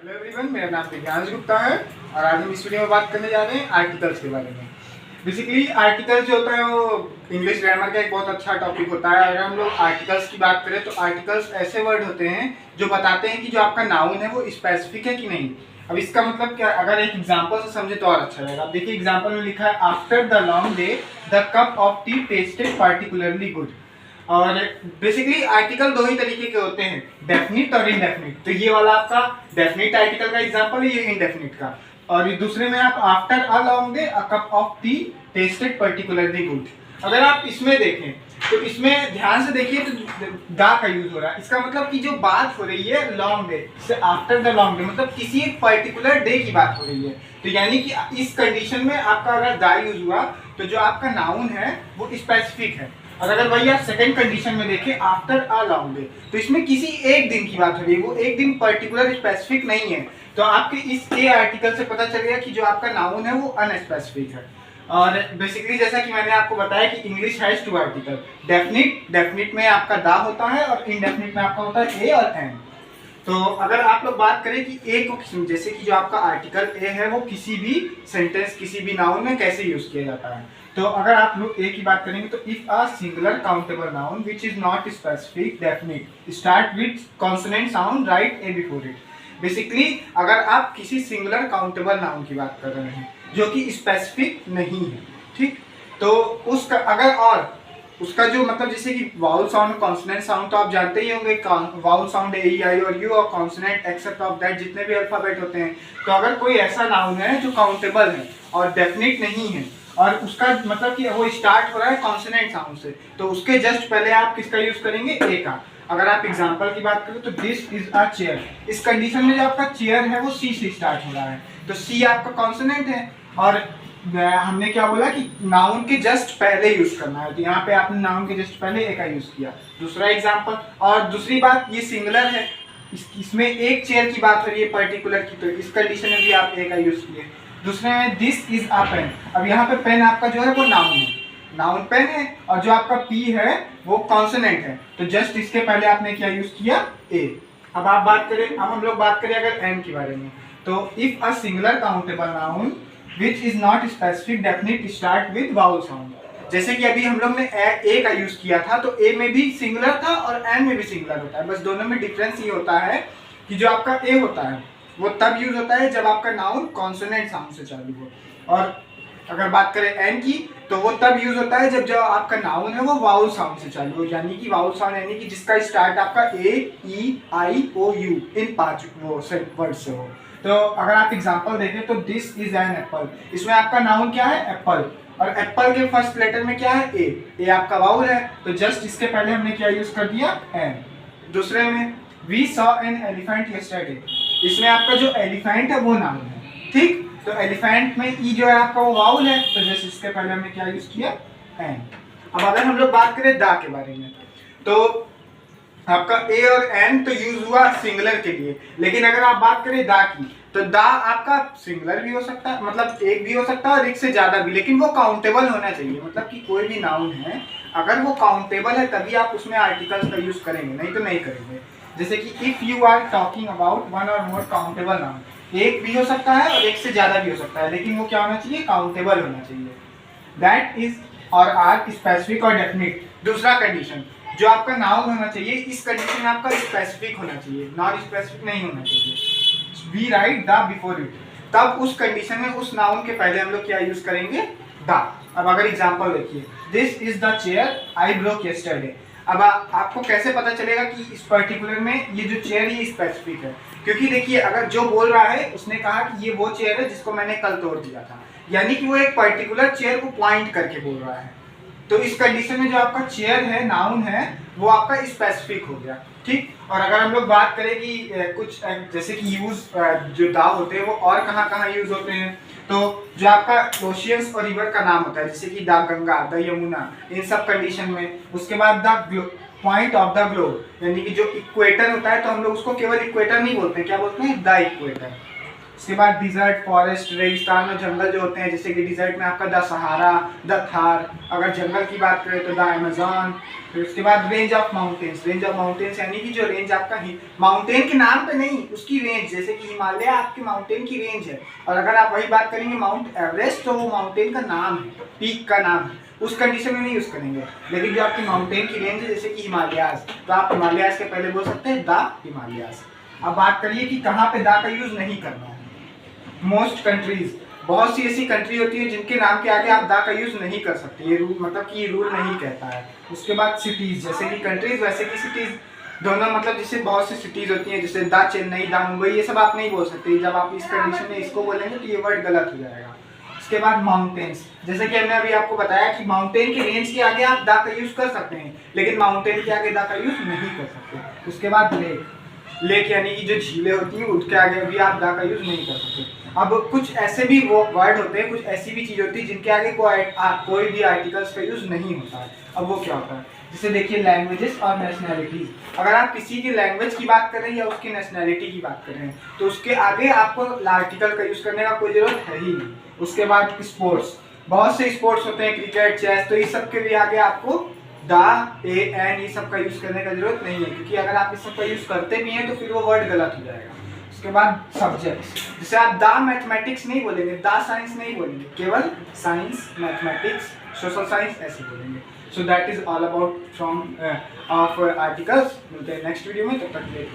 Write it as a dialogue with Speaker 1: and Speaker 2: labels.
Speaker 1: Hello everyone, मेरा नाम दिव्यांश गुप्ता है और आज हम इस वीडियो में बात करने जा रहे हैं आर्टिकल्स के बारे में। बेसिकली आर्टिकल्स जो होता है वो इंग्लिश ग्रामर का एक बहुत अच्छा टॉपिक होता है। अगर हम लोग आर्टिकल्स की बात करें तो आर्टिकल्स ऐसे वर्ड होते हैं जो बताते हैं कि जो आपका नाउन है वो स्पेसिफिक है कि नहीं। अब इसका मतलब क्या, अगर एक एग्जाम्पल से समझे तो और अच्छा रहेगा। अब देखिए एग्जाम्पल में लिखा है after the long day the cup of T tested particularly good. और बेसिकली आर्टिकल दो ही तरीके के होते हैं, डेफिनिट और इनडेफिनिट। तो ये वाला आपका डेफिनिट आर्टिकल का एग्जांपल है, ये इनडेफिनिट का। और ये दूसरे में आप after a long day a cup of T tested particularly good. अगर आप इसमें देखें तो इसमें ध्यान से देखिए तो दा का यूज हो रहा है। इसका मतलब कि जो बात हो रही है लॉन्ग डे से आफ्टर द लॉन्ग डे, मतलब किसी एक पर्टिकुलर डे की बात हो रही है। तो यानी कि इस कंडीशन में आपका अगर दा यूज हुआ तो जो आपका नाउन है वो स्पेसिफिक है। और अगर भाई आप सेकंड कंडीशन में देखें आफ्टर अ लॉन्ग डे, तो इसमें किसी एक दिन की बात हो रही है, वो एक दिन पर्टिकुलर स्पेसिफिक नहीं है। तो आपके इस ए आर्टिकल से पता चलेगा कि जो आपका नाउन है वो अनस्पेसिफिक है। और बेसिकली जैसा कि मैंने आपको बताया कि English has two article, definite में आपका दा होता है और इनडेफिनिट में आपका होता है ए और एन। तो अगर आप लोग बात करें कि ए को, जैसे कि जो आपका आर्टिकल ए है वो किसी भी सेंटेंस किसी भी नाउन में कैसे यूज किया जाता है, तो अगर आप लोग ए की बात करेंगे तो if a singular countable noun which is not specific definite start with consonant sound right A before it. Basically अगर आप किसी सिंगुलर काउंटेबल नाउन की बात कर रहे हैं जो कि स्पेसिफिक नहीं है, ठीक, तो उसका अगर और उसका जो मतलब जैसे कि वाउल साउंड कॉन्सोनेंट साउंड तो आप जानते ही होंगे, वाउल साउंड ए ई आई और यू और कॉन्सोनेंट एक्सेप्ट ऑफ दैट जितने भी अल्फाबेट होते हैं। तो अगर कोई ऐसा नाउन है जो काउंटेबल है और डेफिनिट नहीं है और उसका मतलब कि वो स्टार्ट हो रहा है कॉन्सोनेंट साउंड से, तो उसके जस्ट पहले आप किसका यूज करेंगे, ए का। अगर आप एग्जांपल की बात करें तो दिस इज अ चेयर, इस कंडीशन में जो आपका चेयर है वो सी से स्टार्ट हो रहा है, तो सी आपका कॉन्सोनेंट है। और हमने क्या बोला कि नाउन के जस्ट पहले यूज करना है, तो यहाँ पे आपने नाउन के जस्ट पहले ए का यूज किया। दूसरा एग्जांपल, और दूसरी बात ये सिंगुलर है, इसमें एक चेयर की बात हो रही है पर्टिकुलर की, तो इस कंडीशन में भी आप ए का यूज किए। दूसरे में दिस इज अ पेन, अब यहाँ पे पेन आपका जो है वो नाउन है, नाउन पेन है, और जो आपका पी है वो कॉन्सोनेंट है, तो जस्ट इसके पहले आपने क्या यूज किया, ए। अब आप बात करें, अब हम लोग बात करें अगर एन के बारे में, तो if a singular countable noun which is not specific definite start with vowel sound। जैसे कि अभी हम लोग ने ए का यूज किया था, तो ए में भी सिंगुलर था और एन में भी सिंगुलर होता है, बस दोनों में डिफरेंस ये होता है कि जो आपका ए होता है वो तब यूज होता है जब आपका नाउन कॉन्सोनेंट साउंड से चालू हो, और अगर बात करें एन की तो वो तब यूज होता है जब जो आपका नाउन है वो वाउल साउंड से चालू हो, यानी कि वाउल साउंड यानी कि जिसका स्टार्ट आपका ए ई आई ओ यू इन 5 वो वर्ड से हो। तो अगर आप एग्जांपल देखें तो दिस इज एन एप्पल, इसमें आपका नाउन क्या है, एप्पल, और एप्पल के फर्स्ट लेटर में क्या है, ए आपका वाउल है, तो जस्ट इसके पहले हमने क्या यूज कर दिया, एन। दूसरे में we saw an elephant yesterday, इसमें आपका जो एलिफेंट है वो नाउन है, ठीक, तो एलिफेंट में ई जो है आपका वो वाउल है, तो जस्ट इसके पहले हमने क्या यूज किया, एन। अब अगर हम लोग बात करें दा के बारे में, तो आपका ए और एन तो यूज हुआ सिंगुलर के लिए, लेकिन अगर आप बात करें दा की, तो दा आपका सिंगुलर भी हो सकता है, मतलब एक भी हो सकता है और एक से ज्यादा भी, लेकिन वो काउंटेबल होना चाहिए। मतलब कि कोई भी नाउन है अगर वो काउंटेबल है तभी आप उसमें आर्टिकल्स का यूज करेंगे, नहीं तो नहीं करेंगे। जैसे कि if you are talking about one और मोर काउंटेबल नाउन, एक भी हो सकता है और एक से ज्यादा भी हो सकता है, लेकिन वो क्या होना चाहिए, काउंटेबल होना चाहिए। दैट इज और आर स्पेसिफिक और डेफिनिट। दूसरा कंडीशन, जो आपका नाउन होना चाहिए इस कंडीशन में आपका स्पेसिफिक होना चाहिए, नॉन स्पेसिफिक नहीं होना चाहिए। We write the before it, तब उस कंडीशन में उस नाउन के पहले हम लोग क्या यूज करेंगे, द। अब अगर एग्जांपल देखिए, this is the chair I broke yesterday, अब आपको कैसे पता चलेगा कि इस पर्टिकुलर में ये जो चेयर ये स्पेसिफिक है, क्योंकि देखिए अगर जो बोल रहा है उसने कहा कि ये वो चेयर है जिसको मैंने कल तोड़ दिया था, यानी कि वो एक पर्टिकुलर चेयर को पॉइंट करके बोल रहा है, तो इस कंडीशन में जो आपका चेयर है नाउन है वो आपका स्पेसिफिक हो गया, ठीक। और अगर हम लोग बात करें कि कुछ जैसे कि यूज जो दा होते हैं वो और कहाँ कहाँ यूज होते हैं, तो जो आपका ओशियंस और रिवर का नाम होता है, जैसे कि द गंगा, द यमुना, इन सब कंडीशन में। उसके बाद the point of the globe, यानी कि जो इक्वेटर होता है तो हम लोग उसको केवल इक्वेटर नहीं बोलते हैं, क्या बोलते हैं, द इक्वेटर। उसके बाद डिजर्ट, फॉरेस्ट, रेगिस्तान और जंगल जो होते हैं, जैसे कि डिजर्ट में आपका द सहारा, द थार, अगर जंगल की बात करें तो द अमेज़न। फिर उसके बाद range of mountains, range of mountains यानी कि जो रेंज आपका माउंटेन के नाम पे नहीं, उसकी रेंज, जैसे कि हिमालय आपके माउंटेन की रेंज है, और अगर आप वही बात करेंगे माउंट एवरेस्ट तो वो माउंटेन का नाम है, पीक का नाम है, उस कंडीशन में नहीं यूज करेंगे। लेकिन जो आपकी माउंटेन की रेंज है जैसे कि हिमालयाज, तो आप हिमालयाज के पहले बोल सकते हैं द हिमालयाज। अब बात करिए कि कहाँ पे द का यूज नहीं करना है। मोस्ट कंट्रीज, बहुत सी ऐसी कंट्री होती है जिनके नाम के आगे आप द का यूज नहीं कर सकते, ये रूल मतलब कि ये रूल नहीं कहता है। उसके बाद सिटीज, जैसे कि कंट्रीज वैसे कि सिटीज दोनों, मतलब जैसे बहुत सी सिटीज होती हैं जैसे द चेन्नई, द मुंबई, ये सब आप नहीं बोल सकते। जब आप इस कंडीशन में इसको बोलेंगे तो ये वर्ड गलत हो जाएगा। उसके बाद माउंटेन्स, जैसे कि हमने अभी आपको बताया कि माउंटेन की रेंज के आगे आप द का यूज कर सकते हैं, लेकिन माउंटेन के आगे द का यूज नहीं कर सकते। उसके बाद लेक, लेक यानी कि जो झीलें होती हैं उसके आगे भी आप द का यूज नहीं कर सकते। अब कुछ ऐसे भी वो वर्ड होते हैं, कुछ ऐसी भी चीज होती है जिनके आगे कोई भी आर्टिकल्स का यूज नहीं होता है। अब वो क्या होता है, जैसे देखिए लैंग्वेजेस और नेशनैलिटीज, अगर आप किसी की लैंग्वेज की बात कर रहे हैं या उसकी नेशनैलिटी की बात कर रहे हैं तो उसके आगे आपको आर्टिकल का यूज करने का कोई जरूरत है ही नहीं। उसके बाद स्पोर्ट्स, बहुत से स्पोर्ट्स होते हैं, क्रिकेट, चेस, तो इस सब के भी आगे आपको द, ए, एन, ये सब का यूज करने का जरूरत नहीं है, क्योंकि अगर आप इस सब का यूज करते भी हैं तो फिर वो वर्ड गलत हो जाएगा। उसके बाद सब्जेक्ट्स, जैसे आप द मैथमेटिक्स नहीं बोलेंगे, द साइंस नहीं बोलेंगे, केवल साइंस, मैथमेटिक्स, सोशल साइंस ऐसे बोलेंगे। So that is all about from of articles. मिलते हैं नेक्स्ट वीडियो में, तब तक के लिए।